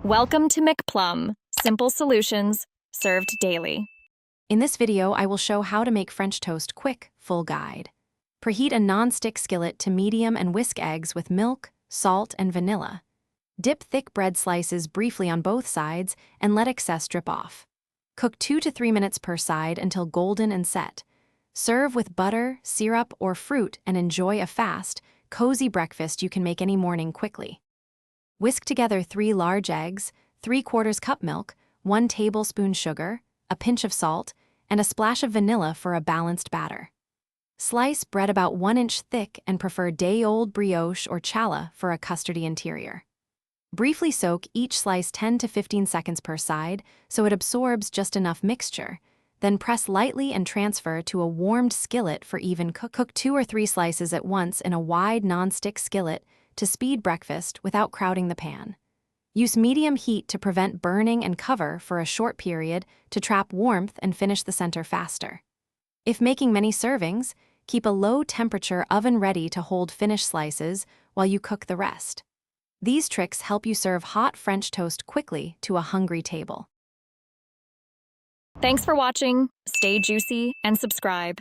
Welcome to McPlum, simple solutions served daily. In this video, I will show how to make French toast quick, full guide. Preheat a non-stick skillet to medium and whisk eggs with milk, salt, and vanilla. Dip thick bread slices briefly on both sides and let excess drip off. Cook 2 to 3 minutes per side until golden and set. Serve with butter, syrup, or fruit and enjoy a fast, cozy breakfast you can make any morning quickly. Whisk together 3 large eggs, 3/4 cup milk, 1 tablespoon sugar, a pinch of salt, and a splash of vanilla for a balanced batter. Slice bread about 1 inch thick and prefer day-old brioche or challah for a custardy interior. Briefly soak each slice 10 to 15 seconds per side so it absorbs just enough mixture, then press lightly and transfer to a warmed skillet for even cook. Cook 2 or 3 slices at once in a wide non-stick skillet to speed breakfast without crowding the pan. Use medium heat to prevent burning and cover for a short period to trap warmth and finish the center faster. If making many servings, keep a low-temperature oven ready to hold finished slices while you cook the rest. These tricks help you serve hot French toast quickly to a hungry table. Thanks for watching. Stay juicy and subscribe.